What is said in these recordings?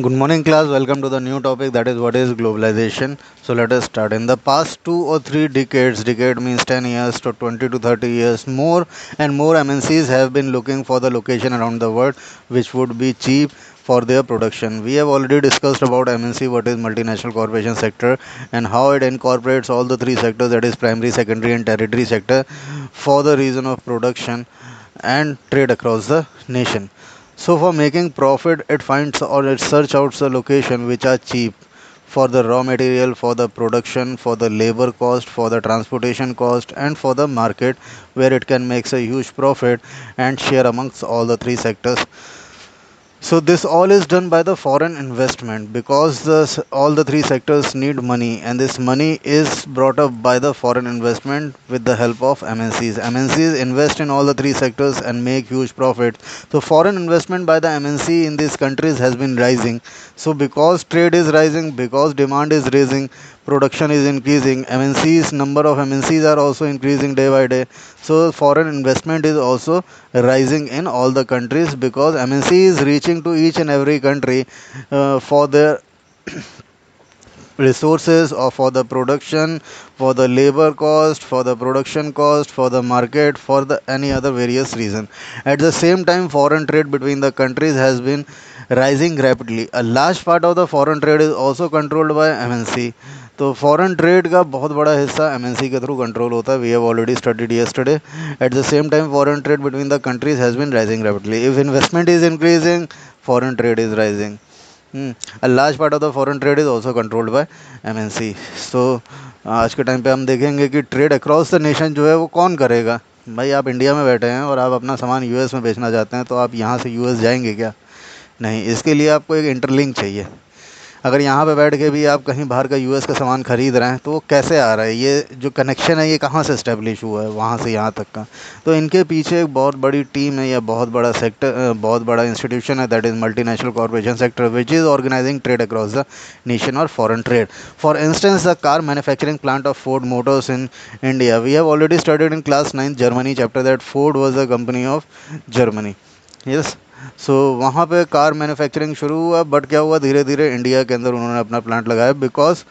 Good morning, class. Welcome to the new topic, that is what is globalization. So let us start. In the past 2 or 3 decades, decade means 10 years to 20 to 30 years, more and more MNCs have been looking for the location around the world which would be cheap for their production. We have already discussed about MNC, what is multinational corporation sector, and how it incorporates all the three sectors, that is primary, secondary, and tertiary sector, for the reason of production and trade across the nation. So for making profit, it finds or it search out the location which are cheap for the raw material, for the production, for the labor cost, for the transportation cost, and for the market where it can make a huge profit and share amongst all the three sectors. So this all is done by the foreign investment because all the three sectors need money, and this money is brought up by the foreign investment with the help of MNCs. MNCs invest in all the three sectors and make huge profits. So foreign investment by the MNC in these countries has been rising. So because trade is rising, because demand is rising, production is increasing, MNCs number of MNCs are also increasing day by day. So foreign investment is also rising in all the countries because MNC is reaching to each and every country for their resources or for the production, for the labor cost, for the production cost, for the market, for the any other various reason. At the same time, foreign trade between the countries has been rising rapidly. A large part of the foreign trade is also controlled by MNC. तो foreign trade का बहुत बड़ा हिस्सा MNC के through control होता है. We have already studied yesterday. At the same time foreign trade between the countries has been rising rapidly. If investment is increasing, foreign trade is rising. A large part of the foreign trade is also controlled by MNC. So आज के time पे हम देखेंगे कि trade across the nation जो है वो कौन करेगा. भाई आप इंडिया में बैठे हैं और आप अपना सामान यूएस में बेचना चाहते हैं, तो आप यहाँ से यूएस जाएंगे क्या? नहीं. इसके लिए आपको एक इंटरलिंक चाहिए. अगर यहाँ पे बैठ के भी आप कहीं बाहर का यूएस का सामान खरीद रहे हैं, तो वो कैसे आ रहा है, ये जो कनेक्शन है ये कहाँ से इस्टेब्लिश हुआ है वहाँ से यहाँ तक का. तो इनके पीछे एक बहुत बड़ी टीम है या बहुत बड़ा सेक्टर, बहुत बड़ा इंस्टीट्यूशन है, that is multinational corporation sector which is organising trade across the nation और foreign trade. For instance the car manufacturing plant of Ford Motors in India. We have already studied in class 9 Germany chapter that Ford was the company of Germany. Yes. So वहाँ पे car manufacturing शुरू हुआ, but क्या हुआ, धीरे धीरे India के अंदर उन्होंने अपना प्लांट लगाया because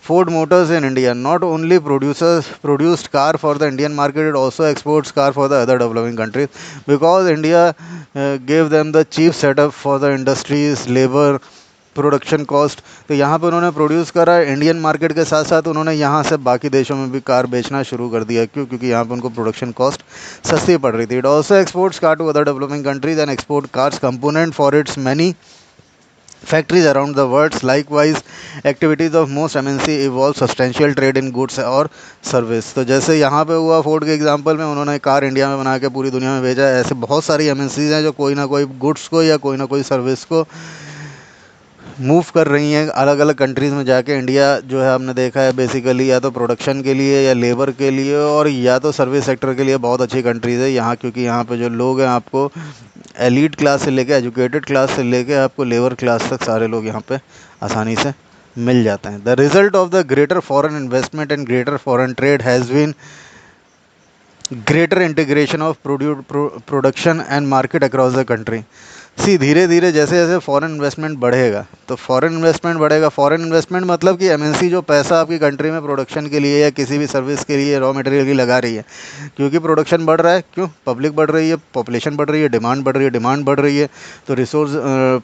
Ford Motors in India not only produced car for the Indian market, it also exports car for the other developing countries because India gave them the cheap setup for the industries, labour, production cost. तो यहाँ पे उन्होंने produce करा Indian market के साथ साथ उन्होंने यहाँ से बाकी देशों में भी कार बेचना शुरू कर दिया. क्यों? क्योंकि यहाँ पे उनको प्रोडक्शन कॉस्ट सस्ती पड़ रही थी. It also exports car to other developing countries and export cars component for its many factories around the world. Likewise, activities of most MNC involve substantial trade in goods और service. तो जैसे यहाँ पे हुआ फोर्ड के example में, उन्होंने car India में बना के पूरी दुनिया में भेजा. ऐसे बहुत सारी MNCs हैं जो कोई ना कोई गुड्स को या कोई ना कोई सर्विस को मूव कर रही हैं अलग अलग कंट्रीज़ में जाके. इंडिया जो है हमने देखा है बेसिकली या तो प्रोडक्शन के लिए या लेबर के लिए और या तो सर्विस सेक्टर के लिए बहुत अच्छी कंट्रीज़ है यहाँ, क्योंकि यहाँ पे जो लोग हैं आपको एलीट क्लास से लेके एजुकेटेड क्लास से लेके आपको लेबर क्लास तक सारे लोग यहाँ पे आसानी से मिल जाते हैं. The result of the greater foreign investment and greater foreign trade has been greater integration of production and market across the country. See धीरे धीरे जैसे जैसे फॉरेन इन्वेस्टमेंट बढ़ेगा, तो फॉरेन इन्वेस्टमेंट बढ़ेगा. फॉरेन इन्वेस्टमेंट मतलब कि एमएनसी जो पैसा आपकी कंट्री में प्रोडक्शन के लिए या किसी भी सर्विस के लिए रॉ मटेरियल की लगा रही है, क्योंकि प्रोडक्शन बढ़ रहा है, क्यों, पब्लिक बढ़ रही है, पॉपुलेशन बढ़ रही है, डिमांड बढ़ रही है, डिमांड बढ़ रही है, तो रिसोर्स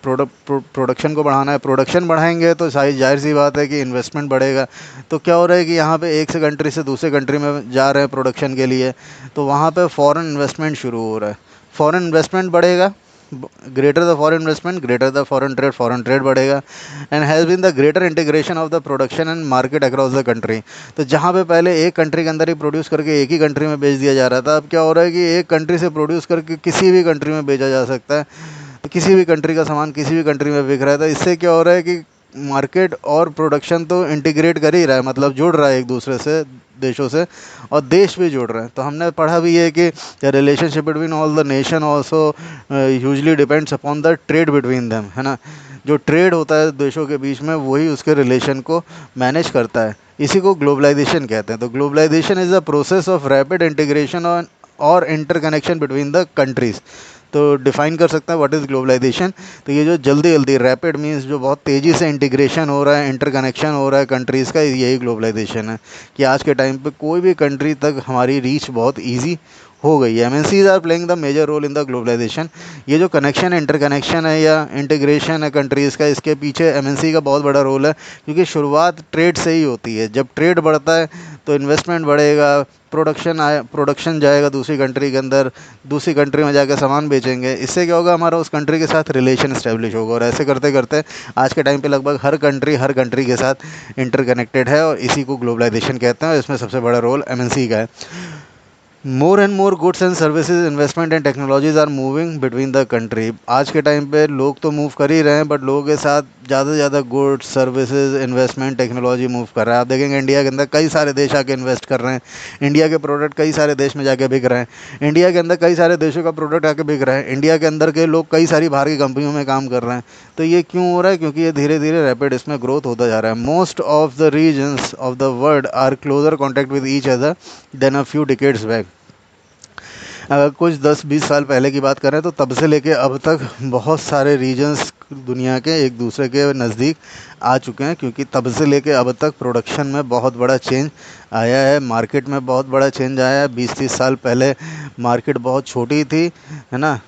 प्रोडक्शन को बढ़ाना है. प्रोडक्शन बढ़ाएंगे तो जाहिर सी बात है कि इन्वेस्टमेंट बढ़ेगा. तो क्या हो रहा है कि यहाँ पे एक से कंट्री से दूसरे कंट्री में जा रहे हैं प्रोडक्शन के लिए, तो वहाँ पे फॉरेन इन्वेस्टमेंट शुरू हो रहा है. फॉरेन इन्वेस्टमेंट बढ़ेगा, greater the foreign investment, greater the foreign trade बढ़ेगा. and has been the greater integration of the production and market across the country. तो जहाँ पे पहले एक कंट्री के अंदर ही प्रोड्यूस करके एक ही कंट्री में बेच दिया जा रहा था, अब क्या हो रहा है कि एक कंट्री से प्रोड्यूस करके किसी भी कंट्री में बेचा जा सकता है. तो किसी भी कंट्री का सामान किसी भी कंट्री में बिक रहा है. तो इससे क्या हो रहा है कि मार्केट और प्रोडक्शन तो इंटीग्रेट कर ही रहा है, मतलब जुड़ रहा है एक दूसरे से, देशों से, और देश भी जुड़ रहे हैं. तो हमने पढ़ा भी है कि the relationship between all the nation also hugely depends upon the trade between them, है ना. जो ट्रेड होता है देशों के बीच में वही उसके रिलेशन को मैनेज करता है. इसी को ग्लोबलाइजेशन कहते हैं. तो globalisation is the process of rapid integration और इंटरकनेक्शन बिटवीन द कंट्रीज़. तो डिफाइन कर सकते हैं व्हाट इज़ ग्लोबलाइजेशन। तो ये जो जल्दी जल्दी रैपिड मीन्स जो बहुत तेज़ी से इंटीग्रेशन हो रहा है, इंटरकनेक्शन हो रहा है कंट्रीज़ का, यही ग्लोबलाइजेशन है कि आज के टाइम पे कोई भी कंट्री तक हमारी रीच बहुत ईजी हो गई है। MNCs are playing the major role in the globalisation. ये जो कनेक्शन इंटरकनेक्शन है या इंटीग्रेशन है कंट्रीज़ का, इसके पीछे एमएनसी का बहुत बड़ा रोल है, क्योंकि शुरुआत ट्रेड से ही होती है। जब ट्रेड बढ़ता है तो इन्वेस्टमेंट बढ़ेगा, प्रोडक्शन जाएगा दूसरी कंट्री के अंदर, दूसरी कंट्री में जाकर सामान बेचेंगे। इससे क्या होगा, हमारा उस कंट्री के साथ रिलेशन इस्टेब्लिश होगा, और ऐसे करते करते आज के टाइम पे लगभग हर कंट्री के साथ इंटरकनेक्टेड है, और इसी को ग्लोबलाइजेशन कहते हैं, और इसमें सबसे बड़ा रोल एमएनसी का है। More and more goods and services, investment and technologies are moving between the country. आज के टाइम पे लोग तो मूव कर ही रहे हैं, बट लोगों के साथ ज़्यादा से ज़्यादा goods, services, investment, technology move कर रहा है। आप देखेंगे इंडिया के अंदर कई सारे देश आके इन्वेस्ट कर रहे हैं, इंडिया के प्रोडक्ट कई सारे देश में जाके बिक रहे हैं, इंडिया के अंदर कई सारे देशों का प्रोडक्ट आके बिक रहा है, इंडिया के अंदर के लोग कई सारी बाहर की कंपनियों में काम कर रहे हैं। तो ये क्यों हो रहा है? क्योंकि ये धीरे धीरे रैपिड इसमें ग्रोथ होता जा रहा है। Most of the regions of the world are closer contact with each other than a few decades back. अगर कुछ 10-20 साल पहले की बात करें तो तब से लेके अब तक बहुत सारे रीजन्स दुनिया के एक दूसरे के नज़दीक आ चुके हैं, क्योंकि तब से लेके अब तक प्रोडक्शन में बहुत बड़ा चेंज आया है, मार्केट में बहुत बड़ा चेंज आया है। 20-30 साल पहले मार्केट बहुत छोटी थी, है ना,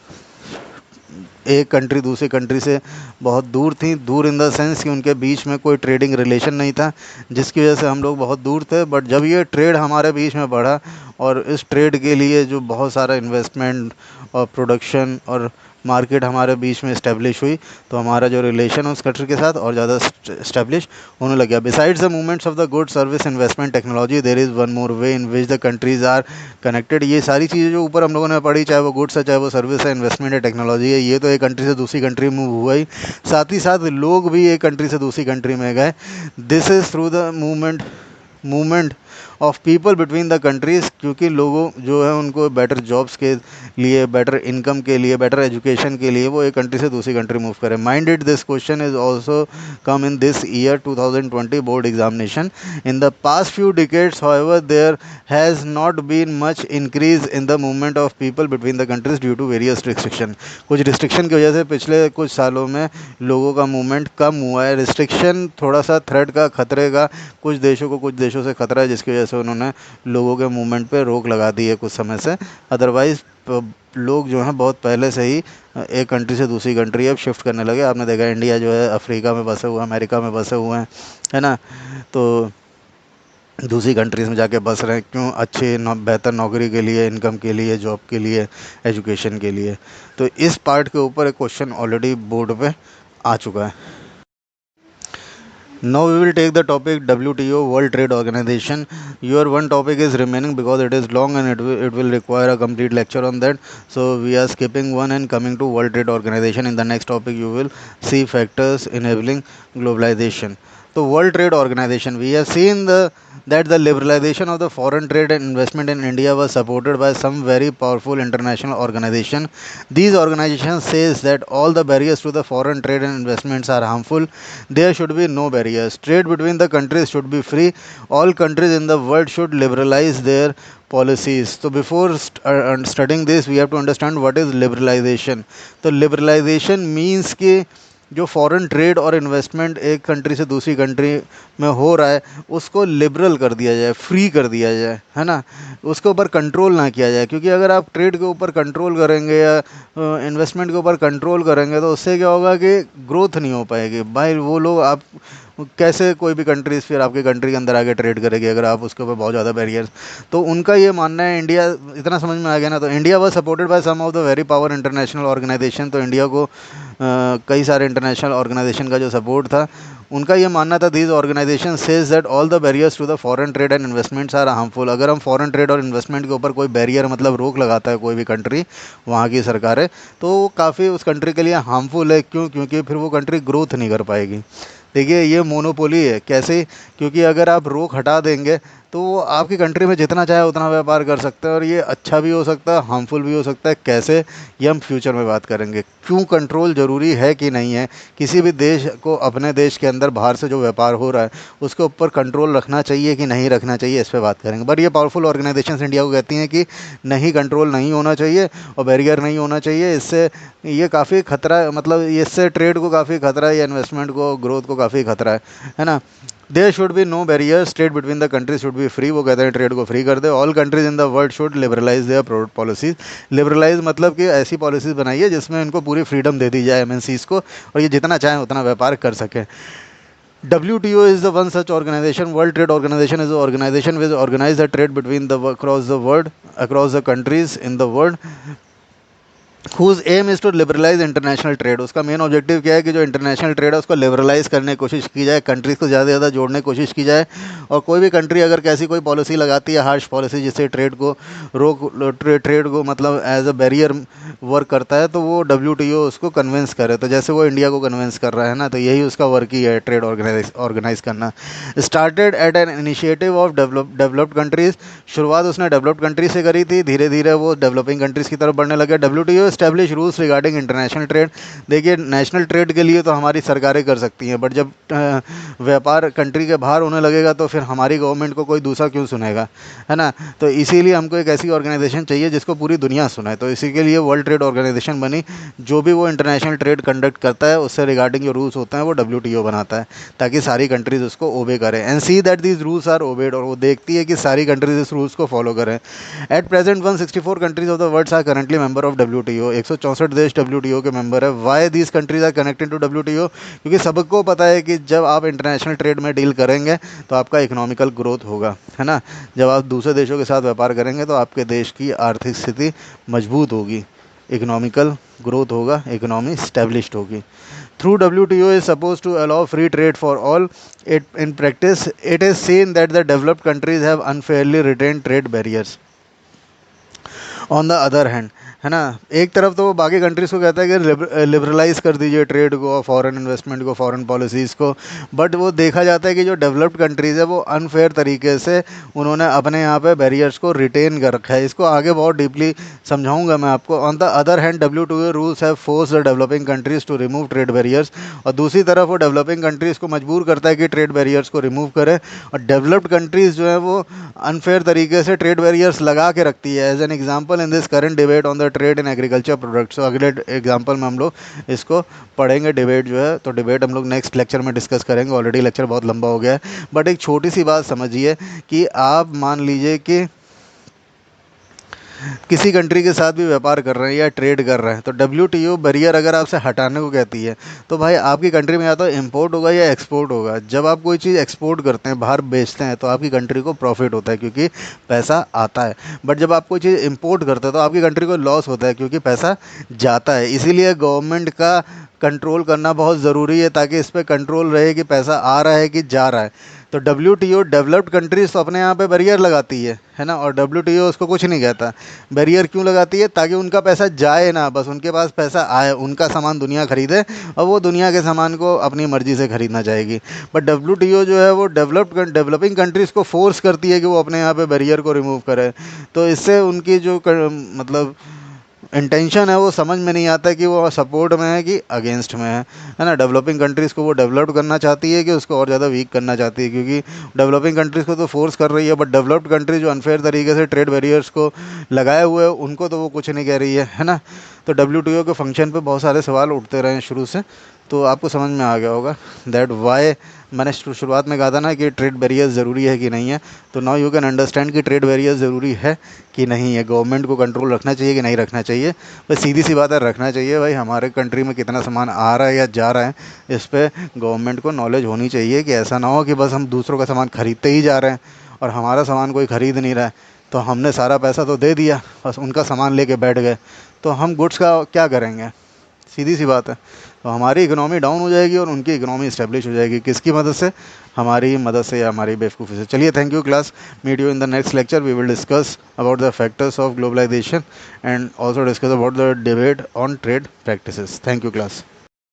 एक कंट्री दूसरी कंट्री से बहुत दूर थी, दूर इन द सेंस कि उनके बीच में कोई ट्रेडिंग रिलेशन नहीं था, जिसकी वजह से हम लोग बहुत दूर थे। बट जब ये ट्रेड हमारे बीच में बढ़ा, और इस ट्रेड के लिए जो बहुत सारा इन्वेस्टमेंट और प्रोडक्शन और मार्केट हमारे बीच में इस्टेब्लिश हुई, तो हमारा जो रिलेशन उस कंट्री के साथ और ज़्यादा इस्टेब्लिश होने लग गया। Besides the movements of the good, service, investment, technology, there is one more way in which the countries are connected. ये सारी चीज़ें जो ऊपर हम लोगों ने पढ़ी, चाहे वो गुड्स है, चाहे वो सर्विस है, इन्वेस्टमेंट है, टेक्नोलॉजी है, ये तो एक कंट्री से दूसरी कंट्री में हुआ ही, साथ ही साथ लोग भी एक कंट्री से दूसरी कंट्री में गए। This is through the movement of people between the countries, क्योंकि लोगों जो है उनको बेटर जॉब्स के लिए, बेटर इनकम के लिए, बेटर एजुकेशन के लिए वो एक कंट्री से दूसरी कंट्री मूव करें। Minded this question is also come in this year 2020 board examination. In the past few decades however there has not been much increase in the movement of people between the countries due to various restriction. कुछ restriction की वजह से पिछले कुछ सालों में लोगों का मूवमेंट कम हुआ है। रिस्ट्रिक्शन थोड़ा सा थ्रेट का, खतरे का, कुछ देशों से खतरा है, जिसकी वजह से उन्होंने लोगों के मूवमेंट पे रोक लगा दी है कुछ समय से। अदरवाइज़ लोग जो हैं बहुत पहले से ही एक कंट्री से दूसरी कंट्री अब शिफ्ट करने लगे। आपने देखा इंडिया जो है अफ्रीका में बसे हुए हैं, अमेरिका में बसे हुए हैं, है ना, तो दूसरी कंट्रीज़ में जाके बस रहे हैं। क्यों? अच्छे बेहतर नौकरी के लिए, इनकम के लिए, जॉब के लिए, एजुकेशन के लिए। तो इस पार्ट के ऊपर एक क्वेश्चन ऑलरेडी बोर्ड पे आ चुका है। Now we will take the topic WTO, World Trade Organization. Your one topic is remaining because it is long and it will require a complete lecture on that. So we are skipping one and coming to World Trade Organization. In the next topic you will see factors enabling globalization. So World Trade Organization, we have seen that the liberalization of the foreign trade and investment in India was supported by some very powerful international organization. These organizations says that all the barriers to the foreign trade and investments are harmful. There should be no barriers. Trade between the countries should be free. All countries in the world should liberalize their policies. So before studying this, we have to understand what is liberalization. So liberalization means कि जो foreign trade और investment एक country से दूसरी country में हो रहा है, उसको लिबरल कर दिया जाए, फ्री कर दिया जाए, है ना, उसके ऊपर कंट्रोल ना किया जाए। क्योंकि अगर आप ट्रेड के ऊपर कंट्रोल करेंगे या इन्वेस्टमेंट के ऊपर कंट्रोल करेंगे, तो उससे क्या होगा कि ग्रोथ नहीं हो पाएगी। भाई वो लोग, आप कैसे कोई भी कंट्रीज फिर आपके कंट्री के अंदर आके ट्रेड करेगी अगर आप उसके ऊपर बहुत ज़्यादा बैरियर्स। तो उनका ये मानना है, इंडिया, इतना समझ में आ गया ना, तो India was supported by some of the very power international organisation. तो इंडिया को कई सारे इंटरनेशनल ऑर्गेनाइजेशन का जो सपोर्ट था, उनका ये मानना था, these organisation says that all the barriers to the foreign trade and investments are harmful. अगर हम फॉरेन ट्रेड और इन्वेस्टमेंट के ऊपर कोई बैरियर, मतलब रोक लगाता है कोई भी कंट्री, वहाँ की सरकारें, तो वो काफ़ी उस कंट्री के लिए हार्मफुल है। क्यों? क्योंकि फिर वो कंट्री ग्रोथ नहीं कर पाएगी। देखिए ये मोनोपोली है। कैसे? क्योंकि अगर आप रोक हटा देंगे तो वो आपकी कंट्री में जितना चाहे उतना व्यापार कर सकता है, और ये अच्छा भी हो सकता है, हार्मफुल भी हो सकता है। कैसे, ये हम फ्यूचर में बात करेंगे। क्यों कंट्रोल ज़रूरी है कि नहीं है, किसी भी देश को अपने देश के अंदर बाहर से जो व्यापार हो रहा है उसके ऊपर कंट्रोल रखना चाहिए कि नहीं रखना चाहिए, इस पर बात करेंगे। बट ये पावरफुल ऑर्गेनाइजेशंस इंडिया को कहती हैं कि नहीं, कंट्रोल नहीं होना चाहिए और बैरियर नहीं होना चाहिए। इससे ये काफ़ी खतरा, मतलब इससे ट्रेड को काफ़ी खतरा है, या इन्वेस्टमेंट को, ग्रोथ को काफ़ी खतरा है ना। There should be no barriers, trade between the countries should be free. वो कहते हैं ट्रेड को फ्री कर दे। All countries in the world should liberalise their policies. Liberalise मतलब कि ऐसी पॉलिसीज बनाइए जिसमें इनको पूरी फ्रीडम दे दी जाए एमएनसीज को, और ये जितना चाहें उतना व्यापार कर सकें। WTO is the one such organization. World Trade Organization is the organization which organizes the trade between the across the world, across the countries in the world, whose aim is to liberalize international trade. उसका main objective क्या है कि जो international trade है उसको liberalise करने की कोशिश की जाए, कंट्रीज़ को ज़्यादा से ज़्यादा जोड़ने की कोशिश की जाए। और कोई भी कंट्री अगर कैसी कोई पॉलिसी लगाती है, हार्श पॉलिसी, जिससे ट्रेड को ट्रेड को मतलब एज अ बैरियर वर्क करता है, तो वो WTO उसको कन्विंस करे। तो जैसे वो इंडिया को कन्विंस कर रहा है ना, तो यही उसका वर्क ही है, ट्रेड ऑर्गेनाइज करना। Started at an initiative of developed countries. शुरुआत उसने डेवलप्ड कंट्री से करी थी, धीरे धीरे वो डेवलपिंग कंट्रीज़ की तरफ बढ़ने लगे। WTO establish rules regarding international trade. देखिए, नेशनल ट्रेड के लिए तो हमारी सरकारें कर सकती हैं, बट जब व्यापार कंट्री के बाहर होने लगेगा तो फिर हमारी गवर्नमेंट को कोई दूसरा क्यों सुनेगा, है ना। तो इसीलिए हमको एक ऐसी ऑर्गेनाइजेशन चाहिए जिसको पूरी दुनिया सुने। तो इसी के लिए वर्ल्ड ट्रेड ऑर्गेनाइजेशन बनी। जो भी वो इंटरनेशनल ट्रेड कंडक्ट करता है उससे रिगार्डिंग जो रूल्स होते हैं वो WTO बनाता है, ताकि सारी कंट्रीज़ उसको ओबे करें and see that these rules are obeyed. और वो देखती है कि सारी कंट्रीज इस रूल्स को फॉलो करें। At present 164 countries of the world are currently member of WTO। 164 देश WTO के मेंबर है। Why these countries are connected to WTO? क्योंकि सबको पता है कि जब आप इंटरनेशनल ट्रेड में डील करेंगे तो आपका इकोनॉमिकल ग्रोथ होगा, है ना। जब आप दूसरे देशों के साथ व्यापार करेंगे तो आपके देश की आर्थिक स्थिति मजबूत होगी, इकोनॉमिकल ग्रोथ होगा, इकोनॉमी स्टैब्लिश्ड होगी। Through WTO is supposed to allow free trade for all. In practice, it is seen that the developed countries have unfairly retained trade barriers. On the other hand, है ना, एक तरफ तो वो बाकी countries को कहता है कि लिबरलाइज कर दीजिए ट्रेड को, फॉरेन इन्वेस्टमेंट को, फॉरेन पॉलिसीज़ को। बट वो देखा जाता है कि जो डेवलप्ड कंट्रीज़ है वो अनफेयर तरीके से उन्होंने अपने यहाँ पे बैरियर्स को रिटेन कर रखा है। इसको आगे बहुत डीपली समझाऊंगा मैं आपको। On the other hand, WTO rules have force the developing countries to remove trade barriers. और दूसरी तरफ वो डेवलपिंग कंट्रीज़ को मजबूर करता है कि ट्रेड बैरियर्स को रिमूव करें। और डेवलप्ड कंट्रीज़ जो है वो अनफेयर तरीके से ट्रेड बैरियर्स लगा के रखती है। As an example in this current debate on the trade in agriculture products. तो अगले एग्जाम्पल में हम लोग इसको पढ़ेंगे, डिबेट जो है। तो डिबेट हम लोग नेक्स्ट लेक्चर में डिस्कस करेंगे। ऑलरेडी लेक्चर बहुत लंबा हो गया है, बट एक छोटी सी बात समझिए कि आप मान लीजिए कि किसी कंट्री के साथ भी व्यापार कर रहे हैं या ट्रेड कर रहे हैं, तो WTO बैरियर अगर आपसे हटाने को कहती है तो भाई आपकी कंट्री में या तो इम्पोर्ट होगा या एक्सपोर्ट होगा। जब आप कोई चीज़ एक्सपोर्ट करते हैं, बाहर बेचते हैं, तो आपकी कंट्री को प्रॉफिट होता है क्योंकि पैसा आता है। बट जब आप कोई चीज़ इम्पोर्ट करते हैं तो आपकी कंट्री को लॉस होता है क्योंकि पैसा जाता है। इसीलिए गवर्नमेंट का कंट्रोल करना बहुत ज़रूरी है, ताकि इस पर कंट्रोल रहे कि पैसा आ रहा है कि जा रहा है। तो WTO डेवलप्ड कंट्रीज तो अपने यहाँ पे बैरियर लगाती है ना, और WTO उसको कुछ नहीं कहता। बैरियर क्यों लगाती है? ताकि उनका पैसा जाए ना, बस उनके पास पैसा आए, उनका सामान दुनिया खरीदे और वो दुनिया के सामान को अपनी मर्जी से खरीदना चाहेगी। बट WTO जो है वो डेवलपिंग कंट्रीज़ को फोर्स करती है कि वो अपने यहाँ पे बैरियर को रिमूव करे। तो इससे उनकी जो मतलब इंटेंशन है वो समझ में नहीं आता कि वो सपोर्ट में है कि अगेंस्ट में है ना। डेवलपिंग कंट्रीज़ को वो डेवलप्ड करना चाहती है कि उसको और ज़्यादा वीक करना चाहती है, क्योंकि डेवलपिंग कंट्रीज़ को तो फोर्स कर रही है, बट डेवलप्ड कंट्रीज जो अनफेयर तरीके से ट्रेड बैरियर्स को लगाए हुए हैं उनको तो वो कुछ नहीं कह रही है ना। तो WTO के फंक्शन पे बहुत सारे सवाल उठते रहे हैं शुरू से, तो आपको समझ में आ गया होगा दैट वाई मैंने शुरुआत में कहा था ना कि ट्रेड बैरियर्स ज़रूरी है कि नहीं है। तो नाउ यू कैन अंडरस्टैंड कि ट्रेड बैरियर्स ज़रूरी है कि नहीं है, गवर्नमेंट को कंट्रोल रखना चाहिए कि नहीं रखना चाहिए। बस सीधी सी बात है, रखना चाहिए भाई। हमारे कंट्री में कितना सामान आ रहा है या जा रहा है, इस पर गवर्नमेंट को नॉलेज होनी चाहिए, कि ऐसा ना हो कि बस हम दूसरों का सामान खरीदते ही जा रहे हैं और हमारा सामान कोई ख़रीद नहीं रहा है। तो हमने सारा पैसा तो दे दिया, बस उनका सामान लेके बैठ गए, तो हम गुड्स का क्या करेंगे? सीधी सी बात है। तो हमारी इकोनॉमी डाउन हो जाएगी और उनकी इकोनॉमी इस्टेब्लिश हो जाएगी। किसकी मदद से? हमारी मदद से या हमारी बेवकूफ़ी से। चलिए, thank you class. Meet you in the next lecture. We will discuss about the factors of globalisation and also discuss about the debate on trade practices. Thank you class.